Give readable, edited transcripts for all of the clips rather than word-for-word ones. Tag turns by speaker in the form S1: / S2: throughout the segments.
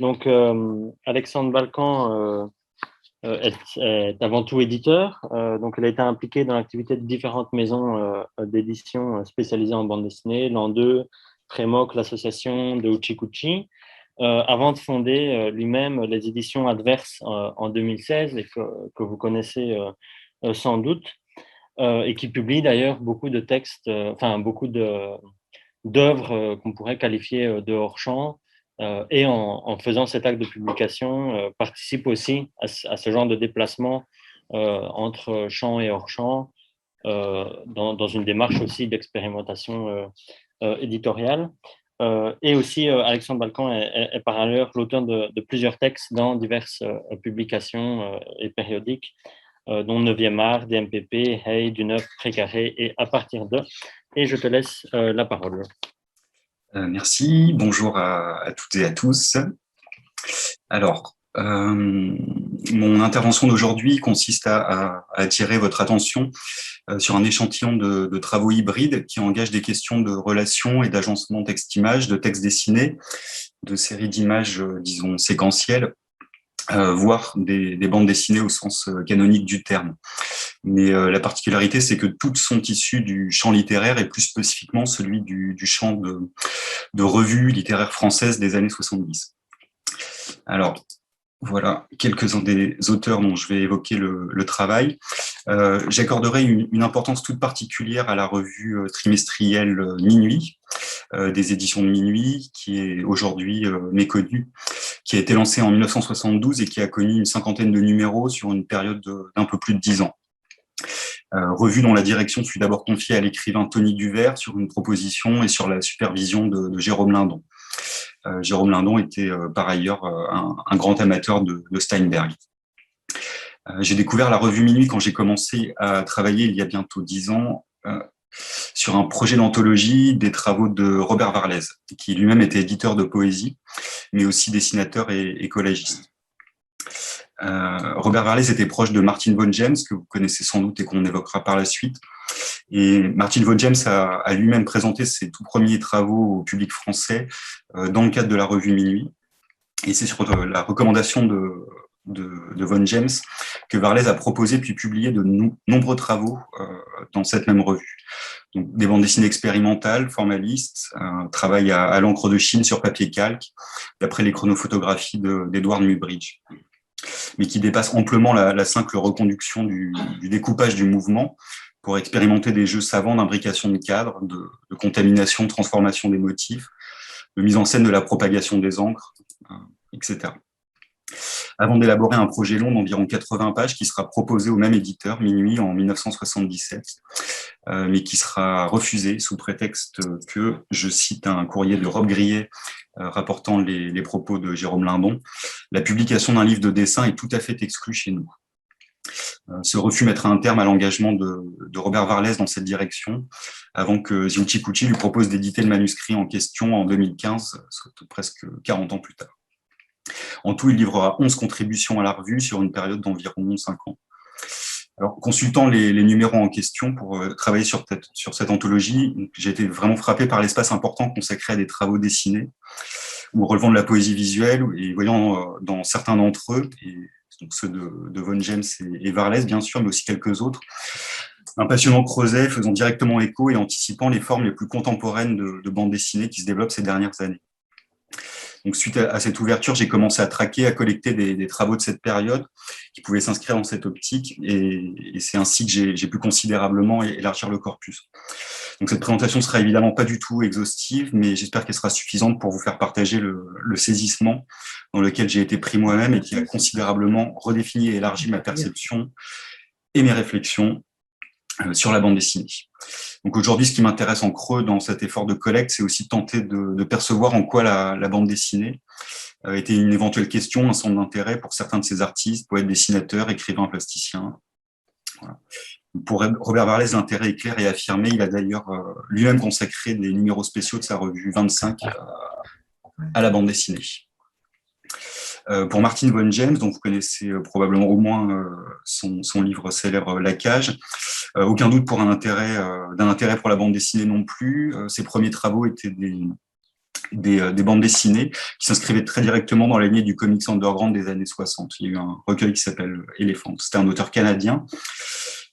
S1: Donc, Alexandre Balkan est avant tout éditeur. Donc, elle a été impliquée dans l'activité de différentes maisons d'édition spécialisées en bande dessinée, l'an 2, Frémoc, l'association de Uchikuchi, avant de fonder lui-même les éditions Adverse en 2016, et que vous connaissez sans doute, et qui publie d'ailleurs beaucoup de textes, enfin beaucoup d'œuvres qu'on pourrait qualifier de hors-champ, et en faisant cet acte de publication, participe aussi à ce genre de déplacement entre champ et hors-champ, dans une démarche aussi d'expérimentation éditoriale. Et aussi, Alexandre Balkan est par ailleurs l'auteur de plusieurs textes dans diverses publications et périodiques, dont 9e art, DMPP, Hey, du neuf, Précaré et à partir de. Et je te laisse la parole.
S2: Merci, bonjour à toutes et à tous. Alors, mon intervention d'aujourd'hui consiste à attirer votre attention sur un échantillon de travaux hybrides qui engagent des questions de relations et d'agencement texte-image, de texte dessiné, de séries d'images, disons, séquentielles, voire des bandes dessinées au sens canonique du terme. Mais la particularité, c'est que toutes sont issues du champ littéraire et plus spécifiquement celui du champ de revues littéraires françaises des années 70. Alors, voilà quelques-uns des auteurs dont je vais évoquer le travail. J'accorderai une importance toute particulière à la revue trimestrielle Minuit, des éditions de Minuit, qui est aujourd'hui méconnue, qui a été lancée en 1972 et qui a connu une cinquantaine de numéros sur une période d'un peu plus de 10 ans. Revue dont la direction fut d'abord confiée à l'écrivain Tony Duvert sur une proposition et sur la supervision de Jérôme Lindon. Jérôme Lindon était par ailleurs un grand amateur de Steinberg. J'ai découvert la revue Minuit quand j'ai commencé à travailler il y a bientôt 10 ans sur un projet d'anthologie des travaux de Robert Varlez, qui lui-même était éditeur de poésie, mais aussi dessinateur et collagiste. Robert Varlez était proche de Martin von James, que vous connaissez sans doute et qu'on évoquera par la suite. Et Martin von James a lui-même présenté ses tout premiers travaux au public français dans le cadre de la revue Minuit. Et c'est sur la recommandation de von James que Varlez a proposé puis publié de nombreux travaux dans cette même revue. Donc, des bandes dessinées expérimentales, formalistes, un travail à l'encre de Chine sur papier calque, d'après les chronophotographies d'Edward Muybridge, mais qui dépasse amplement la simple reconduction du découpage du mouvement pour expérimenter des jeux savants d'imbrication de cadres, de contamination, de transformation des motifs, de mise en scène de la propagation des encres, etc. Avant d'élaborer un projet long d'environ 80 pages qui sera proposé au même éditeur, Minuit, en 1977, mais qui sera refusé sous prétexte que, je cite un courrier de Rob Grillet rapportant les propos de Jérôme Lindon, la publication d'un livre de dessin est tout à fait exclue chez nous. Ce refus mettra un terme à l'engagement de Robert Varlez dans cette direction, avant que Uchikuchi lui propose d'éditer le manuscrit en question en 2015, soit presque 40 ans plus tard. En tout, il livrera 11 contributions à la revue sur une période d'environ 5 ans. Alors, consultant les numéros en question pour travailler sur cette anthologie, j'ai été vraiment frappé par l'espace important consacré à des travaux dessinés ou relevant de la poésie visuelle et voyant dans certains d'entre eux, et donc ceux de von James et Varlez bien sûr, mais aussi quelques autres, un passionnant creuset faisant directement écho et anticipant les formes les plus contemporaines de bande dessinée qui se développent ces dernières années. Donc, suite à cette ouverture, j'ai commencé à traquer, à collecter des travaux de cette période qui pouvaient s'inscrire dans cette optique, et c'est ainsi que j'ai pu considérablement élargir le corpus. Donc, cette présentation sera évidemment pas du tout exhaustive, mais j'espère qu'elle sera suffisante pour vous faire partager le saisissement dans lequel j'ai été pris moi-même et qui a considérablement redéfini et élargi ma perception et mes réflexions sur la bande dessinée. Donc aujourd'hui, ce qui m'intéresse en creux dans cet effort de collecte, c'est aussi tenter de percevoir en quoi la bande dessinée était une éventuelle question, un centre d'intérêt pour certains de ces artistes, poètes, dessinateurs, écrivains, plasticiens. Voilà. Pour Robert Varlez, l'intérêt est clair et affirmé. Il a d'ailleurs lui-même consacré des numéros spéciaux de sa revue 25 à la bande dessinée. Pour Martin von James, dont vous connaissez probablement au moins son livre célèbre La Cage, aucun doute pour d'un intérêt pour la bande dessinée non plus. Ses premiers travaux étaient des bandes dessinées qui s'inscrivaient très directement dans la lignée du comics underground des années 60. Il y a eu un recueil qui s'appelle Elephant. C'était un auteur canadien.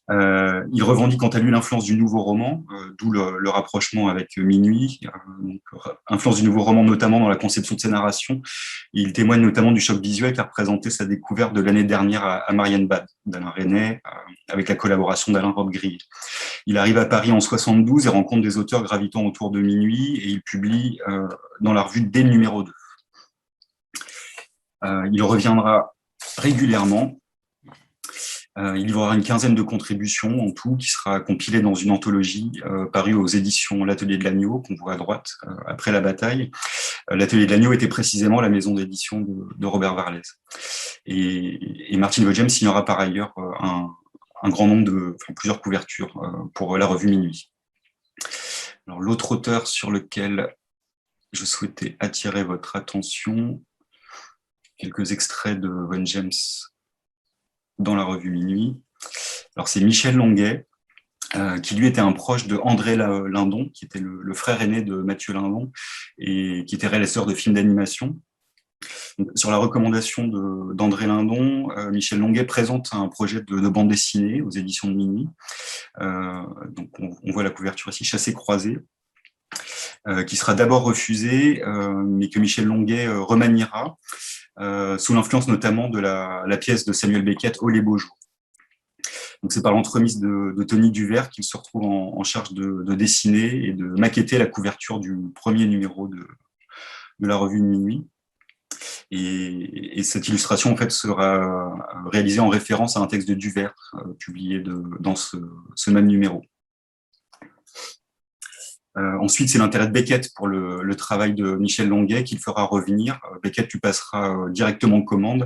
S2: Il revendique quant à lui l'influence du nouveau roman, d'où le rapprochement avec Minuit, donc, influence du nouveau roman notamment dans la conception de ses narrations. Il témoigne notamment du choc visuel qu'a représenté sa découverte de l'année dernière à Marienbad d'Alain Resnais, avec la collaboration d'Alain Robbe-Grillet. Il arrive à Paris en 72 et rencontre des auteurs gravitant autour de Minuit, et il publie dans la revue dès le numéro 2. Il reviendra régulièrement. Il y aura une quinzaine de contributions en tout, qui sera compilée dans une anthologie parue aux éditions L'Atelier de l'Agneau, qu'on voit à droite, après la bataille. L'Atelier de l'Agneau était précisément la maison d'édition de Robert Varlez. Et Martin Vogem signera par ailleurs un grand nombre plusieurs couvertures pour la revue Minuit. Alors, l'autre auteur sur lequel je souhaitais attirer votre attention, quelques extraits de Von James dans la revue Minuit. Alors, c'est Michel Longuet, qui lui était un proche de André Lindon, qui était le frère aîné de Mathieu Lindon, et qui était réalisateur de films d'animation. Sur la recommandation d'André Lindon, Michel Longuet présente un projet de bande dessinée aux éditions de Minuit. Donc on voit la couverture ici, Chassé-Croisé, qui sera d'abord refusée, mais que Michel Longuet remaniera, sous l'influence notamment de la pièce de Samuel Beckett, Oh les beaux jours. Donc c'est par l'entremise de Tony Duvert qu'il se retrouve en charge de dessiner et de maqueter la couverture du premier numéro de la revue de Minuit. Et cette illustration en fait sera réalisée en référence à un texte de Duvert publié dans ce même numéro. Ensuite, c'est l'intérêt de Beckett pour le travail de Michel Longuet qu'il fera revenir. Beckett lui passera directement commande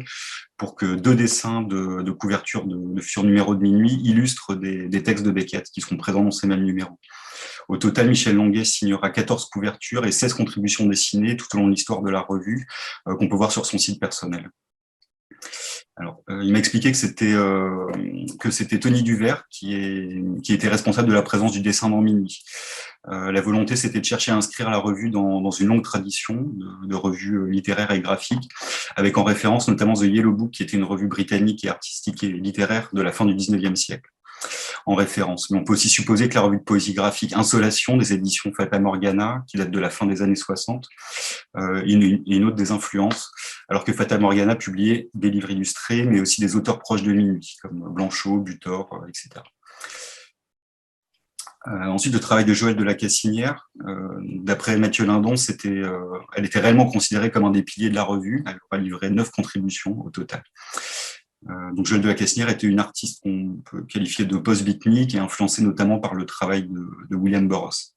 S2: pour que 2 dessins de couverture de futurs numéros de Minuit illustrent des textes de Beckett qui seront présents dans ces mêmes numéros. Au total, Michel Longuet signera 14 couvertures et 16 contributions dessinées tout au long de l'histoire de la revue, qu'on peut voir sur son site personnel. Alors, il m'a expliqué que c'était Tony Duvert qui était responsable de la présence du dessin dans Minuit. La volonté, c'était de chercher à inscrire la revue dans une longue tradition de revues littéraires et graphiques, avec en référence notamment The Yellow Book, qui était une revue britannique et artistique et littéraire de la fin du 19e siècle, en référence. Mais on peut aussi supposer que la revue de poésie graphique Insolation des éditions Fata Morgana, qui date de la fin des années 60, est une autre des influences, alors que Fata Morgana publiait des livres illustrés, mais aussi des auteurs proches de Minuit, comme Blanchot, Butor, etc. Ensuite, le travail de Joëlle de la Cassinière, d'après Mathieu Lindon, elle était réellement considérée comme un des piliers de la revue. Elle aura livré 9 contributions au total. Donc Joëlle de la Cassinière était une artiste qu'on peut qualifier de post-beatnik et influencée notamment par le travail de William Burroughs.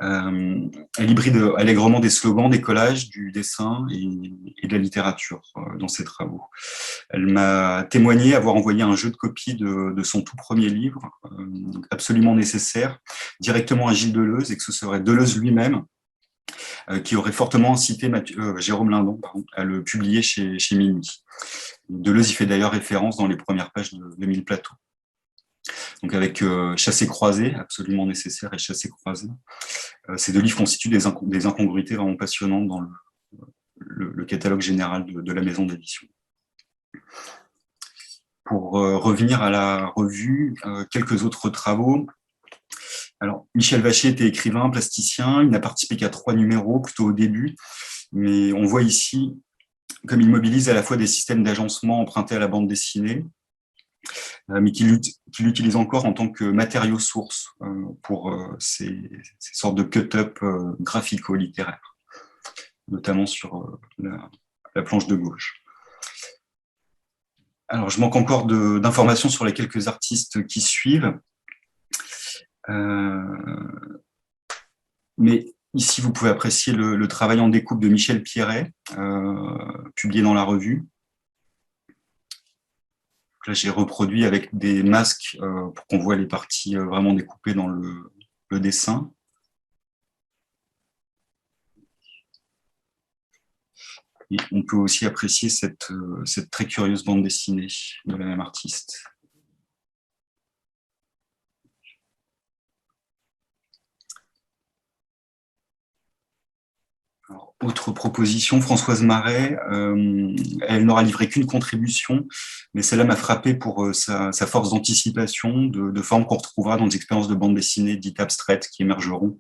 S2: Elle hybride allègrement des slogans, des collages, du dessin et de la littérature dans ses travaux. Elle m'a témoigné avoir envoyé un jeu de copie de son tout premier livre, absolument nécessaire, directement à Gilles Deleuze, et que ce serait Deleuze lui-même qui aurait fortement incité Jérôme Lindon à le publier chez Minuit. Deleuze y fait d'ailleurs référence dans les premières pages de Mille Plateaux. Donc avec Chassé-Croisé, absolument nécessaire, et Chassé-Croisé, ces 2 livres constituent des incongruités vraiment passionnantes dans le catalogue général de la maison d'édition. Pour revenir à la revue, quelques autres travaux. Alors, Michel Vacher était écrivain, plasticien, il n'a participé qu'à 3 numéros, plutôt au début, mais on voit ici comme il mobilise à la fois des systèmes d'agencement empruntés à la bande dessinée, mais qu'il utilise encore en tant que matériau source pour ces sortes de cut-up graphico-littéraires, notamment sur la planche de gauche. Alors, je manque encore d'informations sur les quelques artistes qui suivent. Mais ici, vous pouvez apprécier le travail en découpe de Michel Pierret, publié dans la revue. Là, j'ai reproduit avec des masques pour qu'on voit les parties vraiment découpées dans le dessin. Et on peut aussi apprécier cette très curieuse bande dessinée de la même artiste. Alors, autre proposition, Françoise Marais, elle n'aura livré qu'une contribution, mais celle-là m'a frappé pour sa force d'anticipation, de forme qu'on retrouvera dans des expériences de bande dessinée dites abstraites qui émergeront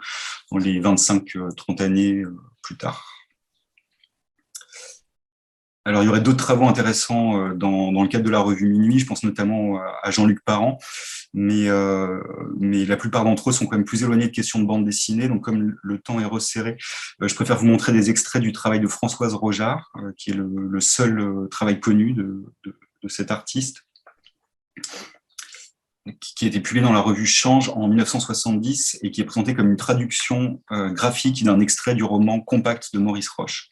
S2: dans les 25-30 années plus tard. Alors, il y aurait d'autres travaux intéressants dans le cadre de la revue Minuit, je pense notamment à Jean-Luc Parent, mais la plupart d'entre eux sont quand même plus éloignés de questions de bande dessinée, donc comme le temps est resserré, je préfère vous montrer des extraits du travail de Françoise Rojar, qui est le seul travail connu de cet artiste, qui a été publié dans la revue Change en 1970 et qui est présenté comme une traduction graphique d'un extrait du roman Compact de Maurice Roche.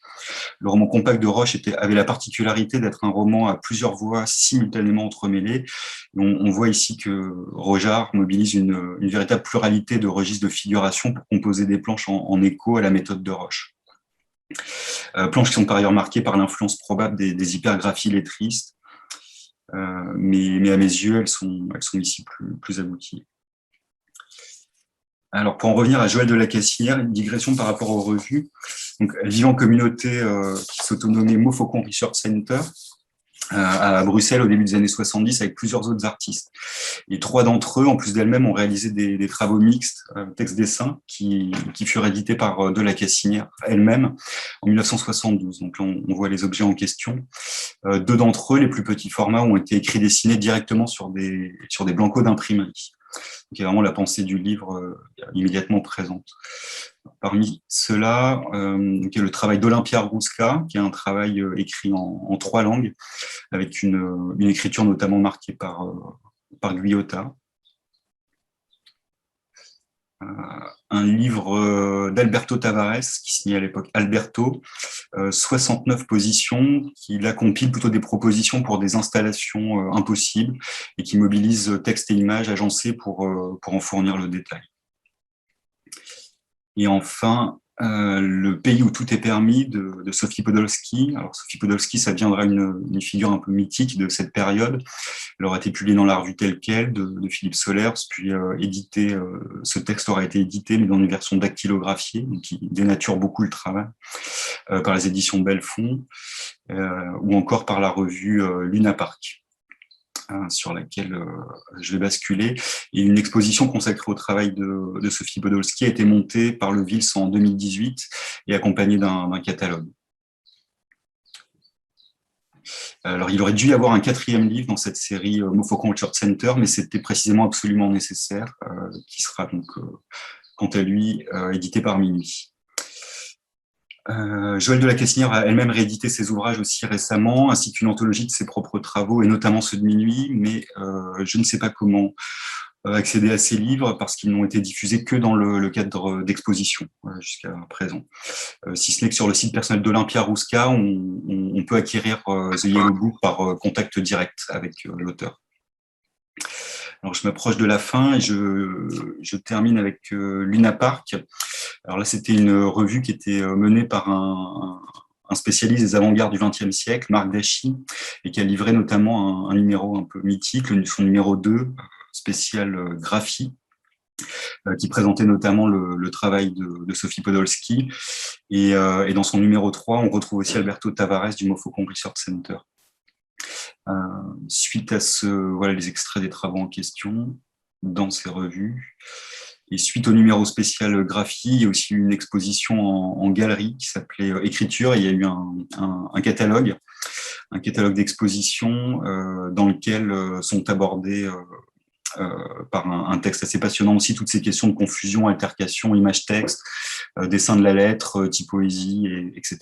S2: Le roman Compact de Roche avait la particularité d'être un roman à plusieurs voix simultanément entremêlées. On voit ici que Rojar mobilise une véritable pluralité de registres de figuration pour composer des planches en écho à la méthode de Roche. Planches qui sont par ailleurs marquées par l'influence probable des hypergraphies lettristes, mais à mes yeux, elles sont ici plus abouties. Alors, pour en revenir à Joëlle de la Cassinière, une digression par rapport aux revues. Donc, elle vit en communauté qui s'autonomait Montfaucon Research Center à Bruxelles au début des années 70 avec plusieurs autres artistes. Et 3 d'entre eux, en plus d'elle-même, ont réalisé des travaux mixtes, texte-dessin, qui furent édités par de la Cassinière elle-même en 1972. Donc là, on voit les objets en question. 2 d'entre eux, les plus petits formats, ont été écrits dessinés directement sur des blancos d'imprimerie. Donc, il y a vraiment la pensée du livre immédiatement présente. Parmi ceux-là, il y a le travail d'Olympia Rouska, qui est un travail écrit en 3 langues, avec une écriture notamment marquée par Guyotat. Un livre d'Alberto Tavares, qui signait à l'époque Alberto, 69 positions, qui là compile plutôt des propositions pour des installations impossibles et qui mobilise texte et images agencés pour en fournir le détail. Et enfin, Le pays où tout est permis de Sophie Podolsky. Alors Sophie Podolsky, ça deviendra une figure un peu mythique de cette période. Elle aura été publiée dans la revue Telle Quelle de Philippe Solers, puis édité. Ce texte aura été édité, mais dans une version dactylographiée, qui dénature beaucoup le travail, par les éditions Belfond, ou encore par la revue Luna Park, sur laquelle je vais basculer. Et une exposition consacrée au travail de Sophie Podolsky a été montée par le Vils en 2018 et accompagnée d'un catalogue. Alors, il aurait dû y avoir un 4e livre dans cette série Montfaucon Research Center, mais c'était précisément absolument nécessaire, qui sera donc, quant à lui, édité par Minuit. Joëlle de la Cassinière a elle-même réédité ses ouvrages aussi récemment, ainsi qu'une anthologie de ses propres travaux, et notamment ceux de Minuit, mais je ne sais pas comment accéder à ces livres, parce qu'ils n'ont été diffusés que dans le cadre d'expositions jusqu'à présent. Si ce n'est que sur le site personnel d'Olympia Rouska, on peut acquérir The Yellow Book par contact direct avec l'auteur. Alors, je m'approche de la fin et je termine avec Luna Park. Alors là, c'était une revue qui était menée par un spécialiste des avant-gardes du XXe siècle, Marc Dachy, et qui a livré notamment un numéro un peu mythique, son numéro 2, spécial graphie, qui présentait notamment le travail de Sophie Podolsky. Et dans son numéro 3, on retrouve aussi Alberto Tavares du Montfaucon Research Center. Suite à les extraits des travaux en question dans ces revues. Et suite au numéro spécial graphie, il y a aussi une exposition en galerie qui s'appelait Écriture. Et il y a eu un catalogue d'exposition dans lequel sont abordées par un texte assez passionnant aussi toutes ces questions de confusion, altercation, image-texte, dessin de la lettre, typoésie, etc.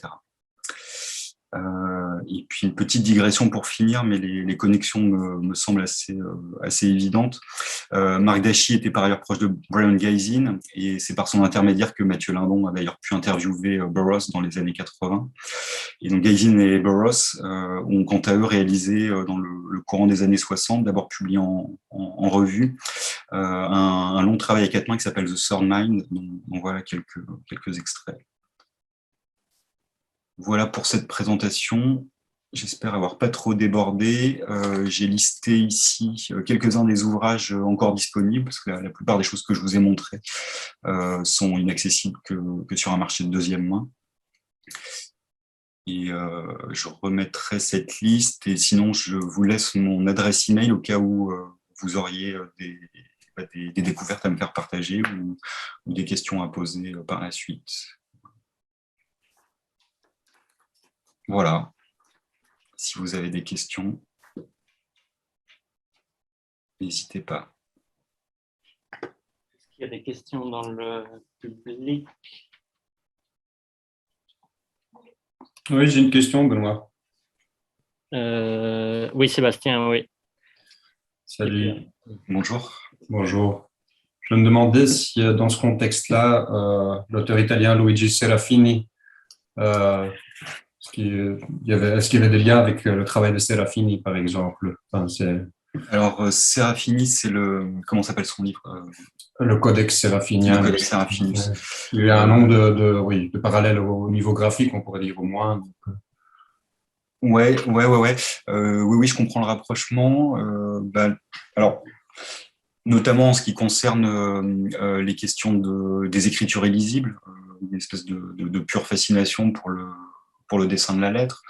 S2: Et puis une petite digression pour finir, mais les connexions me semblent assez évidentes. Marc Dachy était par ailleurs proche de Brian Gysin, et c'est par son intermédiaire que Mathieu Lindon a d'ailleurs pu interviewer Burroughs dans les années 80. Et donc Gysin et Burroughs ont quant à eux réalisé dans le courant des années 60, d'abord publié en revue, un long travail à 4 mains qui s'appelle The Third Mind, dont voilà quelques extraits. Voilà pour cette présentation. J'espère avoir pas trop débordé. J'ai listé ici quelques-uns des ouvrages encore disponibles, parce que la plupart des choses que je vous ai montrées sont inaccessibles que sur un marché de deuxième main. Et je remettrai cette liste, et sinon je vous laisse mon adresse email au cas où vous auriez des découvertes à me faire partager ou des questions à poser par la suite. Voilà. Si vous avez des questions, n'hésitez pas.
S1: Est-ce qu'il y a des questions dans le public?
S3: Oui, j'ai une question, Benoît.
S1: Oui, Sébastien, oui.
S3: Salut.
S2: Bonjour.
S3: Bonjour. Je me demandais si, dans ce contexte-là, l'auteur italien Luigi Serafini, est-ce qu'il y avait des liens avec le travail de Serafini, par exemple? Enfin,
S2: Alors, Serafini, c'est comment s'appelle son livre?
S3: Le Codex Serafinien.
S2: Le Codex Serafinus.
S3: Il y a un nombre de parallèles au niveau graphique, on pourrait dire au moins.
S2: Ouais. Oui, je comprends le rapprochement. Alors, notamment en ce qui concerne les questions des écritures illisibles, une espèce de pure fascination pour le dessin de la lettre.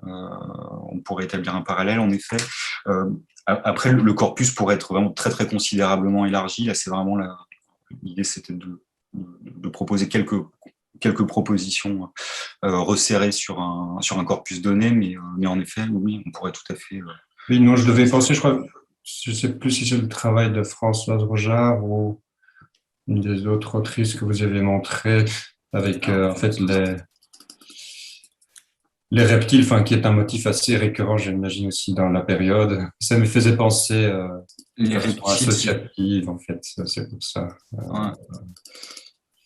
S2: On pourrait établir un parallèle, en effet. Après, le corpus pourrait être vraiment très, très considérablement élargi. Là, c'est vraiment l'idée, c'était de proposer quelques propositions resserrées sur un corpus donné, mais en effet, oui, on pourrait tout à fait...
S3: Oui, non, je devais penser, je crois, je ne sais plus si c'est le travail de Françoise Rojard ou une des autres autrices que vous avez montré avec, en fait, les reptiles, enfin, qui est un motif assez récurrent, j'imagine, aussi dans la période. Ça me faisait penser
S2: les
S3: de façon
S2: reptiles,
S3: associative, en fait, c'est pour ça.
S2: Ouais.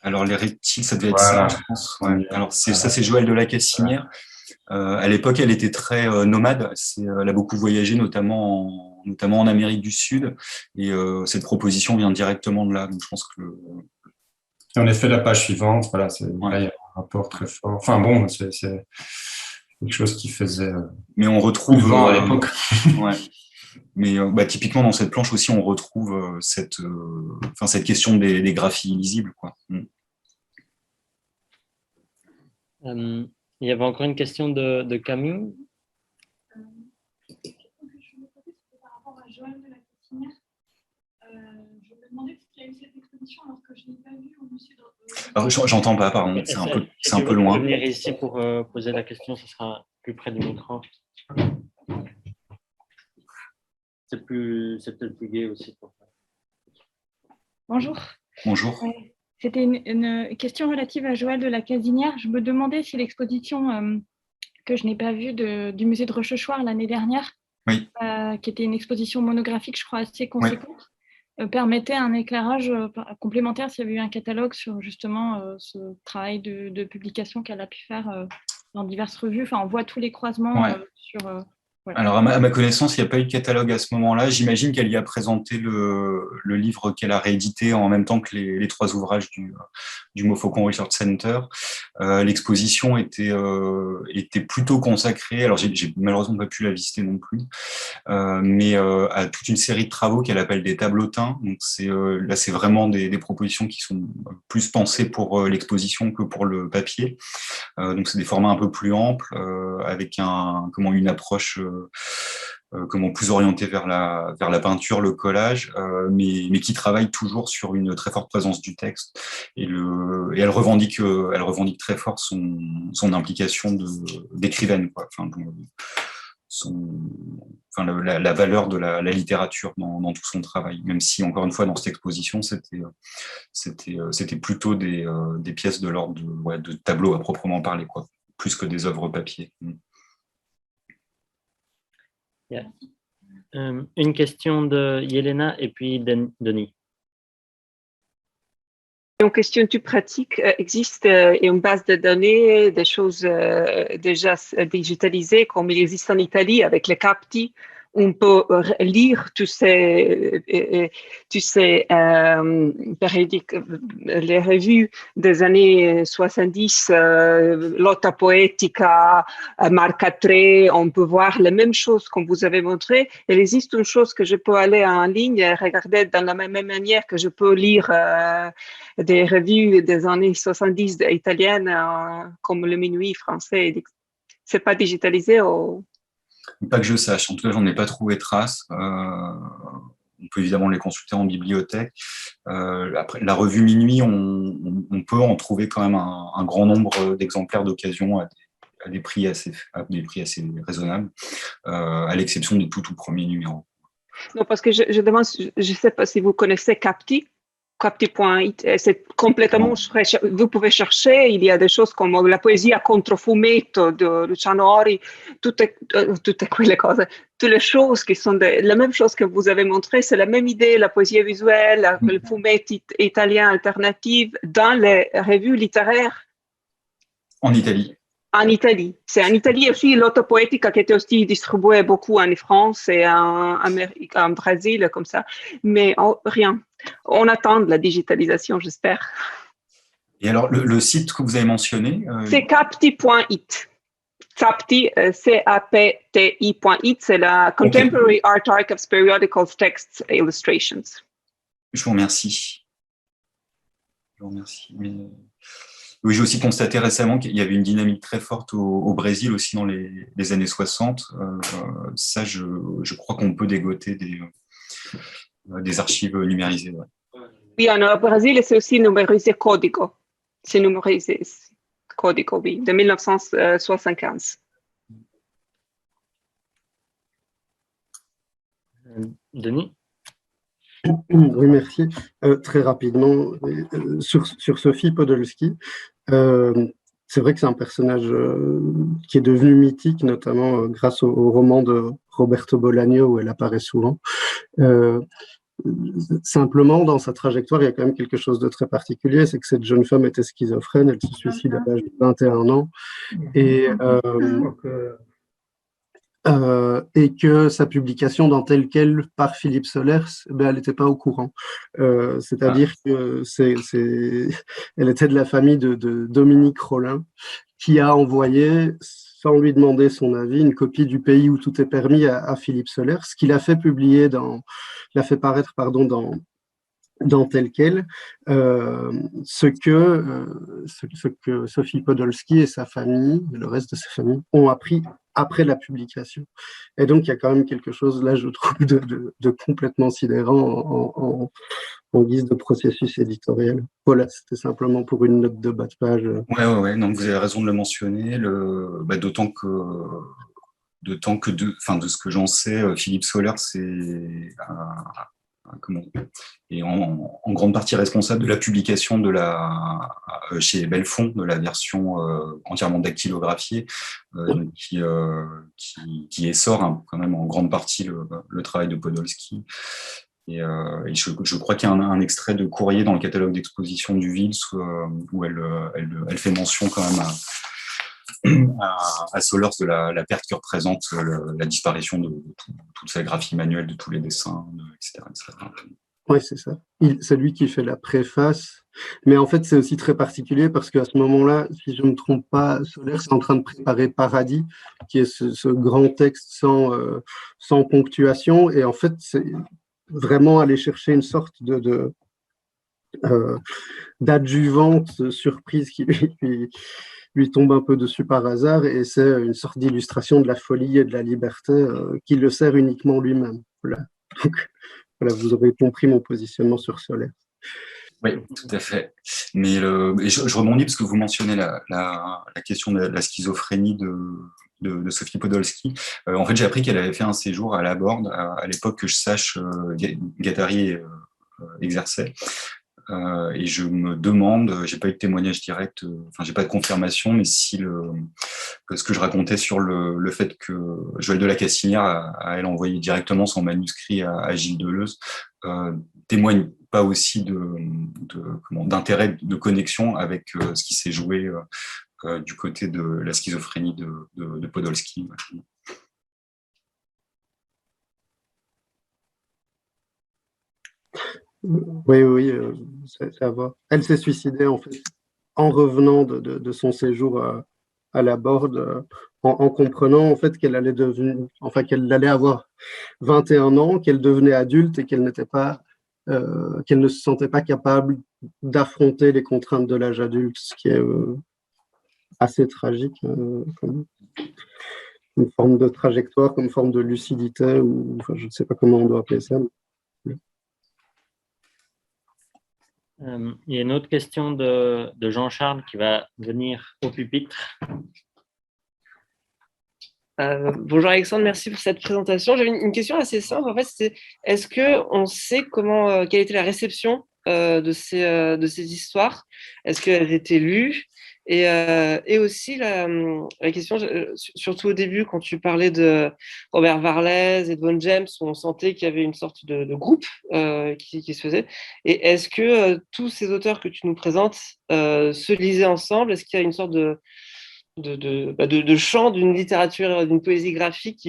S2: Alors, les reptiles, ça devait être
S3: Voilà.
S2: ça, je pense. Ouais. Alors, c'est Joëlle de la Cassinière. À l'époque, elle était très nomade. Elle a beaucoup voyagé, notamment en Amérique du Sud. Et cette proposition vient directement de là. Donc, je pense que...
S3: Et en effet, la page suivante, voilà,
S2: Ouais.
S3: là, il y a un rapport très fort. Enfin bon, c'est quelque chose qui faisait
S2: mais on retrouve
S3: à l'époque.
S2: Ouais. Mais typiquement dans cette planche aussi, on retrouve cette question des graphies illisibles, quoi.
S1: Il y avait encore une question de Camille.
S4: Par rapport à Joëlle de la Cassinière, je me demandais s'il y a eu cette exposition alors que je n'ai pas vu au musée de...
S2: Alors, j'entends pas, pardon, c'est un peu loin.
S1: Venir ici pour poser la question, ce sera plus près du micro. C'est peut-être plus gai aussi.
S4: Bonjour.
S2: Bonjour.
S4: C'était une question relative à Joëlle de la Cassinière. Je me demandais si l'exposition que je n'ai pas vue du musée de Rochechouart l'année dernière,
S2: oui.
S4: Qui était une exposition monographique, je crois, assez conséquente, permettait un éclairage complémentaire s'il y avait eu un catalogue sur justement ce travail de publication qu'elle a pu faire dans diverses revues. Enfin, on voit tous les croisements sur... Voilà.
S2: Alors, à ma connaissance, il n'y a pas eu de catalogue à ce moment-là. J'imagine qu'elle y a présenté le livre qu'elle a réédité en même temps que les 3 ouvrages du Montfaucon Research Center. L'exposition était plutôt consacrée, alors j'ai malheureusement pas pu la visiter non plus, mais à toute une série de travaux qu'elle appelle des tableautins. Donc là, c'est vraiment des propositions qui sont plus pensées pour l'exposition que pour le papier. Donc c'est des formats un peu plus amples, avec une approche plus orientée vers la peinture, le collage, mais qui travaille toujours sur une très forte présence du texte. Et elle revendique très fort son implication d'écrivaine, quoi. La valeur de la littérature dans tout son travail, même si, encore une fois, dans cette exposition, c'était plutôt des pièces de l'ordre de tableaux à proprement parler, quoi, plus que des œuvres papier.
S1: Yeah. Une question de Yelena et puis Denis.
S5: Une question plus pratique, existe une base de données, des choses déjà digitalisées comme il existe en Italie avec les CAPTI on peut lire tous ces périodiques, les revues des années 70, Lotta Poetica, Marcatré, on peut voir les mêmes choses qu'on vous avez montré. Il existe une chose que je peux aller en ligne et regarder de la même manière que je peux lire des revues des années 70 italiennes, comme Le Minuit français. C'est pas digitalisé ou...
S2: Pas que je sache. En tout cas, j'en ai pas trouvé trace. On peut évidemment les consulter en bibliothèque. Après, la revue Minuit, on peut en trouver quand même un grand nombre d'exemplaires d'occasion à des prix assez raisonnables, à l'exception des tout premiers numéros.
S5: Non, parce que je demande, je sais pas si vous connaissez Capti. Capti.it, c'est complètement, vous pouvez chercher, il y a des choses comme la poesia contro fumetto de Luciano Ori, toutes quelle cose, toutes les choses qui sont la même chose que vous avez montré, c'est la même idée, la poésie visuelle, le fumetto italien alternatif dans les revues littéraires.
S2: En Italie.
S5: En Italie. C'est en Italie aussi Lotta Poetica qui était aussi distribuée beaucoup en France et en Brésil, comme ça. Mais rien. On attend de la digitalisation, j'espère.
S2: Et alors, le site que vous avez mentionné
S5: c'est capti.it. Capti, C-A-P-T-I.it, c'est la Contemporary Art Archives Periodicals Texts Illustrations.
S2: Je vous remercie. Mais... Oui, j'ai aussi constaté récemment qu'il y avait une dynamique très forte au Brésil aussi dans les années 60. Ça, je crois qu'on peut dégoter des archives numérisées. Ouais.
S5: Oui, au Brésil, c'est aussi numérisé Código. C'est numérisé Código, oui, de 1975.
S1: Denis ?
S6: Oui, merci. Très rapidement, sur Sophie Podolsky, c'est vrai que c'est un personnage qui est devenu mythique, notamment grâce au roman de Roberto Bolaño, où elle apparaît souvent. Simplement, dans sa trajectoire, il y a quand même quelque chose de très particulier, c'est que cette jeune femme était schizophrène, elle se suicide à l'âge de 21 ans, et que sa publication dans Tel quel par Philippe Solers, elle n'était pas au courant. C'est-à-dire que elle était de la famille de Dominique Rollin, qui a envoyé, sans lui demander son avis, une copie du Pays où tout est permis à Philippe Solers, ce qu'il a fait publier l'a fait paraître, dans Tel quel, ce que Sophie Podolsky et sa famille, le reste de sa famille, ont appris après la publication. Et donc, il y a quand même quelque chose, là, je trouve, de complètement sidérant en guise de processus éditorial. Voilà, c'était simplement pour une note de bas de page.
S2: Ouais, donc vous avez raison de le mentionner, d'autant que de ce que j'en sais, Philippe Solers est en grande partie responsable de la publication chez Belfond de la version entièrement dactylographiée qui essore quand même en grande partie le travail de Podolsky. Et je crois qu'il y a un extrait de courrier dans le catalogue d'exposition du Vils où elle fait mention quand même à Solers de la perte que représente la disparition de toute sa graphie manuelle, de tous les dessins, etc.
S6: Oui, c'est ça. C'est lui qui fait la préface. Mais en fait, c'est aussi très particulier parce qu'à ce moment-là, si je ne me trompe pas, Solers est en train de préparer Paradis, qui est ce grand texte sans ponctuation. Et en fait, c'est vraiment aller chercher une sorte d'adjuvante surprise qui lui tombe un peu dessus par hasard, et c'est une sorte d'illustration de la folie et de la liberté qui le sert uniquement lui-même. Voilà. Donc, voilà, vous aurez compris mon positionnement sur Solers.
S2: Oui, tout à fait. Mais je rebondis parce que vous mentionnez la question de la schizophrénie de Sophie Podolsky. En fait, j'ai appris qu'elle avait fait un séjour à Laborde, à l'époque que je sache, Guattari exerçait. Et je me demande, j'ai pas eu de témoignage direct, j'ai pas de confirmation, mais si ce que je racontais sur le fait que Joël de la Cassinière a elle envoyé directement son manuscrit à Gilles Deleuze, témoigne pas aussi d'intérêt, de connexion avec ce qui s'est joué du côté de la schizophrénie de Podolsky.
S6: Oui, oui, c'est à voir. Elle s'est suicidée en fait en revenant de son séjour à la Borde, en comprenant en fait qu'elle allait enfin qu'elle allait avoir 21 ans, qu'elle devenait adulte et qu'elle ne se sentait pas capable d'affronter les contraintes de l'âge adulte, ce qui est assez tragique, comme une forme de trajectoire, comme forme de lucidité, ou enfin, je ne sais pas comment on doit appeler ça.
S1: Il y a une autre question de Jean-Charles qui va venir au pupitre.
S7: Bonjour Alexandre, merci pour cette présentation. J'avais une question assez simple. En fait, c'est est-ce qu'on sait quelle était la réception de ces histoires? Est-ce qu'elles étaient lues? Et aussi la question, surtout au début, quand tu parlais de Robert Varlez et de Von James, on sentait qu'il y avait une sorte de groupe qui se faisait. Et est-ce que tous ces auteurs que tu nous présentes se lisaient ensemble? Est-ce qu'il y a une sorte de champ d'une littérature, d'une poésie graphique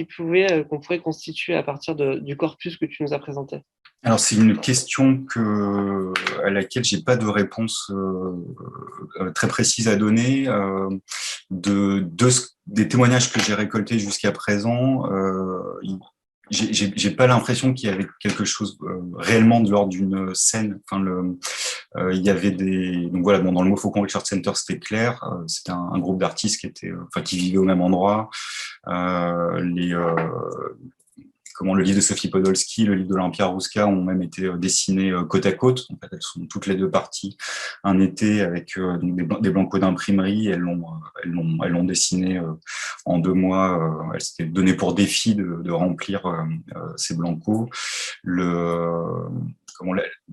S7: qu'on pourrait constituer à partir du corpus que tu nous as présenté?
S2: Alors, c'est une question à laquelle j'ai pas de réponse très précise à donner. Des témoignages que j'ai récoltés jusqu'à présent, j'ai pas l'impression qu'il y avait quelque chose réellement de l'ordre d'une scène. Enfin, il y avait donc voilà, bon, dans le Mofocon Research Center, c'était clair. C'était un groupe d'artistes qui vivaient au même endroit. Le livre de Sophie Podolsky, le livre d'Olympia Rouska ont même été dessinés côte à côte. En fait, elles sont toutes les deux parties un été avec des blancos d'imprimerie. Elles l'ont dessiné en 2 mois. Elles s'étaient donné pour défi de remplir ces blancos.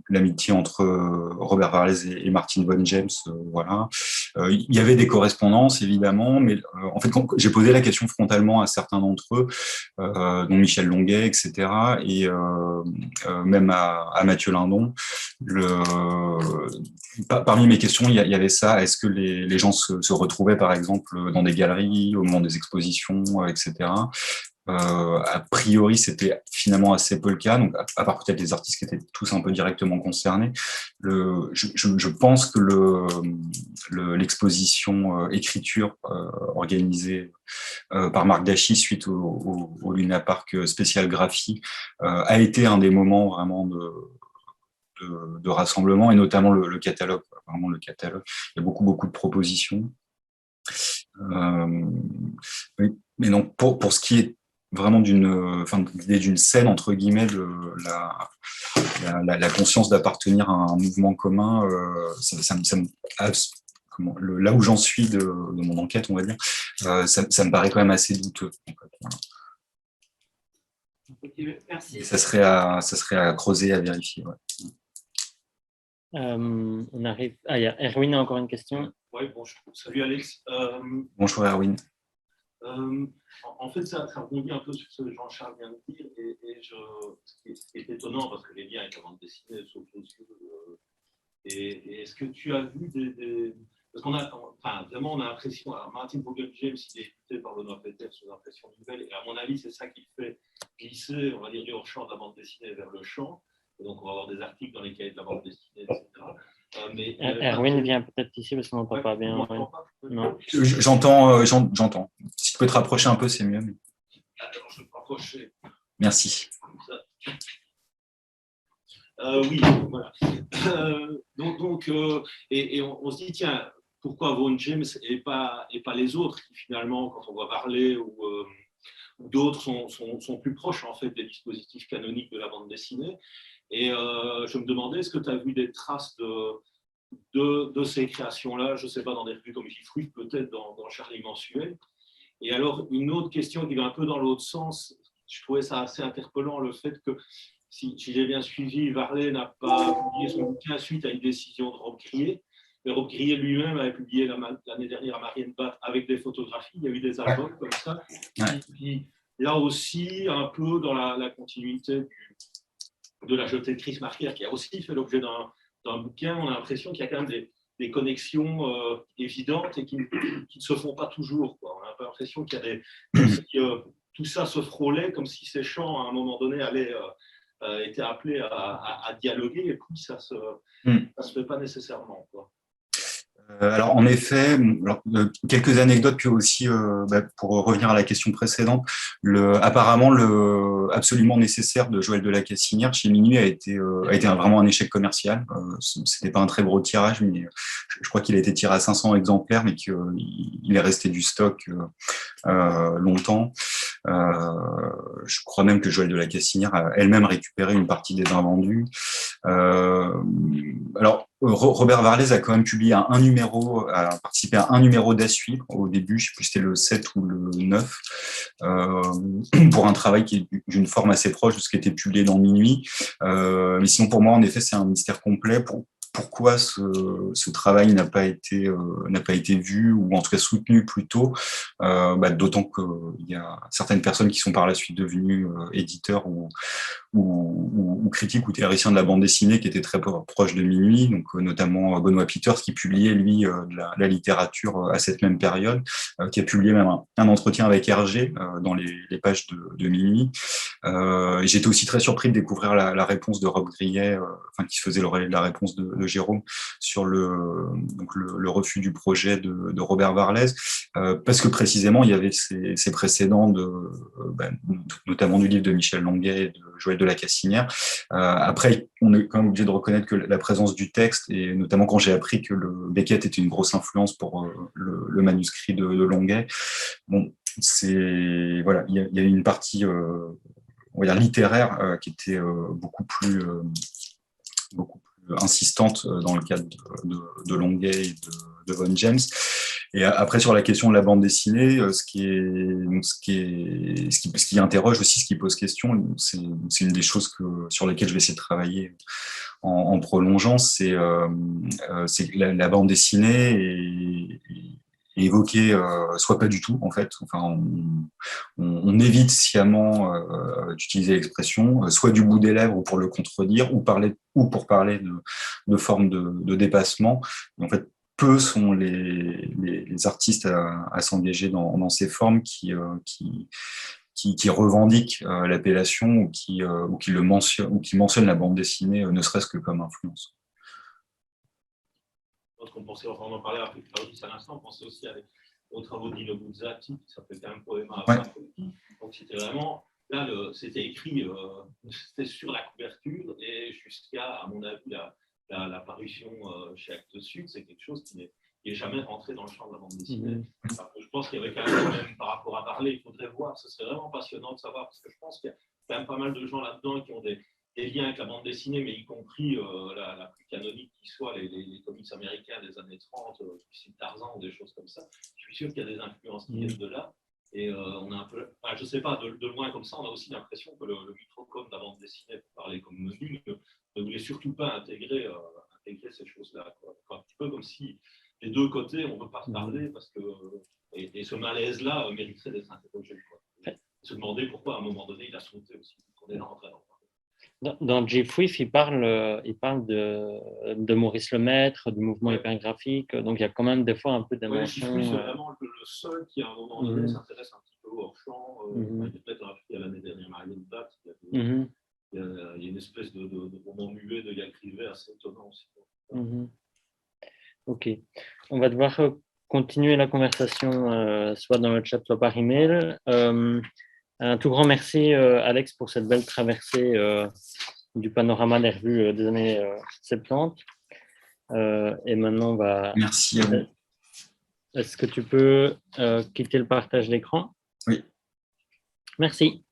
S2: L'amitié entre Robert Varlez et Martin Von James, voilà. Il y avait des correspondances, évidemment, mais en fait, quand j'ai posé la question frontalement à certains d'entre eux, dont Michel Longuet, etc., et même à Mathieu Lindon, parmi mes questions, il y avait ça. Est-ce que les gens se retrouvaient, par exemple, dans des galeries, au moment des expositions, etc. A priori, c'était finalement assez peu le cas. Donc, à part peut-être les artistes qui étaient tous un peu directement concernés, je pense que l'exposition écriture organisée par Marc Dachy suite au Luna Park spécial graphie a été un des moments vraiment de rassemblement, et notamment le catalogue. Vraiment le catalogue. Il y a beaucoup de propositions. Oui. Mais donc, pour ce qui est vraiment l'idée d'une scène, entre guillemets, la conscience d'appartenir à un mouvement commun, là où j'en suis de mon enquête, on va dire, ça me paraît quand même assez douteux. En fait, voilà.
S7: Okay, merci.
S2: Et ça serait à creuser, à vérifier. Ouais.
S1: On arrive. Il y a Erwin a encore une question.
S8: Oui, bonjour. Salut Alex.
S2: Bonjour Erwin.
S8: En fait, ça rebondit un peu sur ce que Jean-Charles vient de dire, ce qui est étonnant, parce que les liens avec la bande dessinée sont aux yeux. Et est-ce que tu as vu parce qu'on vraiment, on a l'impression. Alors, Martin Vogel James, il est écouté par Benoît Peter sous impression nouvelle, et à mon avis, c'est ça qui fait glisser, on va dire, du hors-champ de la bande dessinée vers le champ. Et donc, on va avoir des articles dans les cahiers de la bande dessinée, etc.
S1: Erwin vient peut-être ici parce qu'on n'entend pas bien.
S8: Non.
S2: J'entends. Si tu peux te rapprocher un peu, c'est mieux. Mais...
S8: Alors, je vais me rapprocher.
S2: Merci.
S8: Oui, voilà. Et on se dit, tiens, pourquoi Von James et pas les autres qui, finalement, quand on voit Varley ou d'autres, sont plus proches, en fait, des dispositifs canoniques de la bande dessinée. Et je me demandais, est-ce que tu as vu des traces de ces créations-là, je ne sais pas, dans des revues comme Gifruit, peut-être dans Charlie Mensuel. Et alors, une autre question qui va un peu dans l'autre sens, je trouvais ça assez interpellant, le fait que, si j'ai bien suivi, Varley n'a pas publié son bouquin suite à une décision de Rob Grier. Mais Rob Grier lui-même avait publié l'année dernière à Marienbad avec des photographies. Il y a eu des albums comme ça. Puis, là aussi, un peu dans la continuité de la jetée de Chris Marker, qui a aussi fait l'objet d'un bouquin, on a l'impression qu'il y a quand même des connexions évidentes et qui ne se font pas toujours, quoi. On a un peu l'impression qu'il y a tout ça se frôlait comme si ces champs, à un moment donné, allaient été appelé à dialoguer, et puis ça se fait pas nécessairement, quoi.
S2: Alors en effet, quelques anecdotes que aussi, pour revenir à la question précédente, apparemment le absolument nécessaire de Joël de la Cassinière chez Minuit a été vraiment un échec commercial. C'était pas un très gros tirage, mais je crois qu'il a été tiré à 500 exemplaires, mais qu'il est resté du stock longtemps. Je crois même que Joël de la Cassinière a elle-même récupéré une partie des invendus. Alors, Robert Varlez a quand même publié a participé à un numéro d'À suivre au début, je ne sais plus si c'était le 7 ou le 9, pour un travail qui est d'une forme assez proche de ce qui était publié dans Minuit. Mais sinon, pour moi, en effet, c'est un mystère complet. Pourquoi ce travail n'a pas été vu, ou en tout cas soutenu plus tôt, d'autant qu'il y a certaines personnes qui sont par la suite devenues éditeurs ou critiques ou théoriciens de la bande dessinée qui étaient très proches de Minuit, donc notamment Benoît Peters qui publiait lui de la littérature à cette même période, qui a publié même un entretien avec Hergé dans les pages de Minuit. J'étais aussi très surpris de découvrir la réponse de Rob Grillet, qui se faisait le relais de la réponse de Jérôme sur le refus du projet de Robert Varlez, parce que précisément il y avait ces précédents notamment du livre de Michel Longuet et de Joël de la Cassinière. Après, on est quand même obligé de reconnaître que la présence du texte, et notamment quand j'ai appris que le Beckett était une grosse influence pour le manuscrit de Longuet, bon, il y a une partie on va dire littéraire qui était beaucoup plus insistante dans le cadre de Longuet et de Von James. Et après, sur la question de la bande dessinée, ce qui interroge aussi, ce qui pose question, c'est une des choses sur lesquelles je vais essayer de travailler en prolongeant, c'est la bande dessinée est évoquée, soit pas du tout, en fait. Enfin, on évite sciemment d'utiliser l'expression, soit du bout des lèvres ou pour le contredire, ou pour parler de formes de dépassement. Et en fait, peu sont les artistes à s'engager dans ces formes qui revendiquent l'appellation ou qui mentionnent la bande dessinée, ne serait-ce que comme influence.
S8: On en parlait avec Claudius à l'instant, on pensait aussi aux travaux d'Ino Buzzati, qui s'appelle quand même Poema a Francoffi. Donc c'était vraiment, là, c'était écrit, c'était sur la couverture, et jusqu'à, à mon avis, la parution chez Actes Sud, c'est quelque chose qui n'est jamais rentré dans le champ de la bande dessinée. Je pense qu'il y avait quand même par rapport à parler, il faudrait voir, ce serait vraiment passionnant de savoir, parce que je pense qu'il y a quand même pas mal de gens là-dedans qui ont des liens avec la bande dessinée, mais y compris la plus canonique qui soit, les comics américains des années 30, du Tarzan ou des choses comme ça. Je suis sûr qu'il y a des influences qui viennent de là. Et on a un peu, je ne sais pas, de loin comme ça, on a aussi l'impression que le microcosme de la bande dessinée, pour parler comme menu, ne voulait surtout pas intégrer ces choses-là. Un petit peu comme si des deux côtés, on ne peut pas se parler, parce que, et ce malaise-là mériterait d'être interrogé. Se demander pourquoi à un moment donné il a sauté aussi, qu'on est rentré dans
S1: Dans J-Fwif, il parle de Maurice Lemaître, du mouvement hypergraphique, donc il y a quand même des fois un peu d'émotion.
S8: J-Fwif, c'est vraiment le seul qui, à un moment donné, s'intéresse un petit peu au hors-champ. Il y a peut-être l'année dernière Marianne Batt, il y a une espèce de roman muet de Yann Crivet assez étonnant aussi.
S1: Ok. On va devoir continuer la conversation soit dans le chat, soit par email. Un tout grand merci, Alex, pour cette belle traversée du panorama des revues des années 70. Et maintenant, on va...
S2: Merci à vous.
S1: Est-ce que tu peux quitter le partage d'écran?
S2: Oui.
S1: Merci.